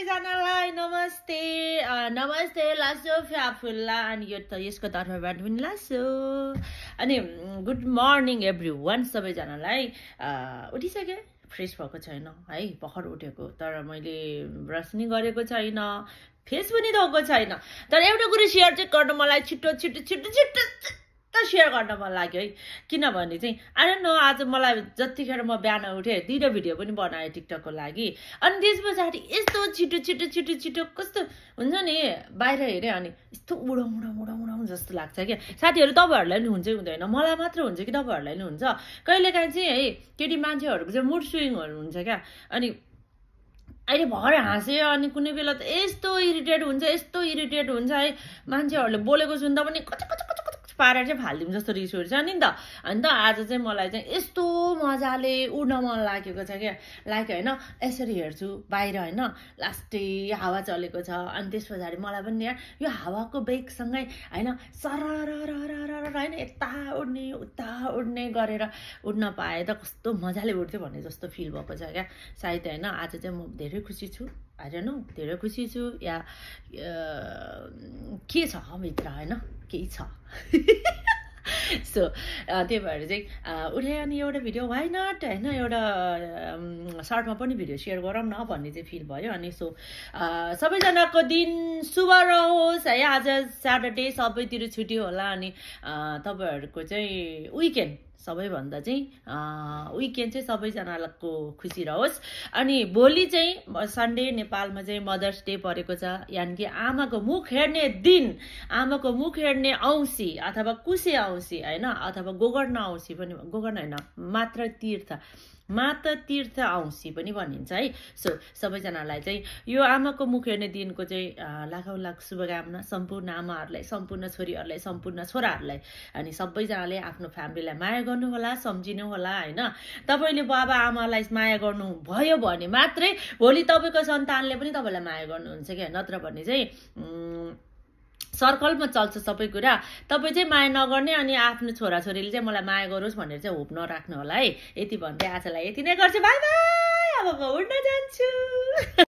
सबैजनालाई नमस्ते नमस्ते लासो फ्याफुल्ला अनि यो त यसको तर्फबाट पनि लासो अनि गुड मर्निङ एभ्रीवन सबैजनालाई उठिसके फ्रेस भएको छैन है भर्खर उठेको तर मैले ब्रस नि गरेको छैन फेस पनि धोएको छैन तर एउटा कुरा शेयर चाहिँ गर्न मलाई छिटो शेयर गर्न मन लाग्यो है किनभने चाहिँ आई डोन्ट नो आज मलाई जतिखेर म बिहान उठे दुईटा भिडियो पनि बनाएँ टिकटकको लागि अनि त्यसपछि यस्तो छिटो कस्तो हुन्छ नि बाहिर हेरे अनि यस्तो उडाउँ जस्तो लाग्छ क्या साथीहरू तपाईहरुलाई नि हुन्छ हुँदैन मलाई मात्र हुन्छ कि तपाईहरुलाई नि हुन्छ कहिलेकाहीँ चाहिँ है केटी मान्छेहरुको चाहिँ मुड स्विङहरु हुन्छ क्या अनि अहिले भरे हाँस्यो अनि कुनै बेला त यस्तो इरिटेट हुन्छ है मान्छेहरुले बोलेको सुन्दा पनि कच पारेर चाहिँ फाल्दिउँ जस्तो रिस उठ्छ नि त अनि त आज चाहिँ मलाई चाहिँ यस्तो मजाले उड्न मन लागेको छ क्या लाइक हैन यसरी हेर्छु बाहिर हैन लास्टै हावा चलेको छ अनि त्यसपछि मलाई पनि यार यो हावाको बेगसँगै हैन सरररररर हैन यता उड्ने उता उड्ने गरेर उड्न पाए त कस्तो मजाले उड्थ्यो भन्ने जस्तो फिल भएको छ क्या सायद हैन आज चाहिँ म धेरै खुसी छु धेरै खुसी छु या के छ भित्र हैन केही छ सो त्यही भएर चाहिँ उठे अनि एउटा भिडियो वाइ नट हैन एउटा सर्टमा पनि भिडियो सेयर गरौँ न भन्ने चाहिँ फिल भयो अनि सो सबैजनाको दिन शुभ रहोस् है आज स्याटरडे सबैतिर छुट्टी होला अनि तपाईहरुको चाहिँ विकेन्ड सबैभन्दा चाहिँ विकेन्ड चाहिँ सबैजनाको खुसी रहोस् अनि भोलि चाहिँ सन्डे नेपालमा चाहिँ मदर्स डे परेको छ यानि कि आमाको मुख हेर्ने दिन आमाको मुख हेर्ने औँसी अथवा कुशे औँसी हैन अथवा गोकर्ण औँसी पनि गोकर्ण हैन मात्र तीर्थ औँसी पनि भनिन्छ है सो सबैजनालाई चाहिँ यो आमाको मुख हेर्ने दिनको चाहिँ लाखौं लाख शुभकामना सम्पूर्ण आमाहरुलाई सम्पूर्ण छोरीहरुलाई सम्पूर्ण छोराहरुलाई अनि सबैजनाले आफ्नो फ्यामिलीलाई माया गर्नु होला सम्झिनु होला हैन तपाईले बाबा आमालाई माया गर्नु भयो भने मात्रै भोलि तपाईको सन्तानले पनि तपाईलाई माया गर्नुहुन्छ के नत्र भने चाहिँ सर्कलमा चल्छ सबै कुरा तपाई चाहिँ माया नगर्ने अनि आफ्नो छोराछोरीले चाहिँ मलाई माया गरोस् भनेर चाहिँ होप नराख्नु होला है यति भन्दै आजलाई यति नै गर्छु बाइ बाइ अब म उड्न जान्छु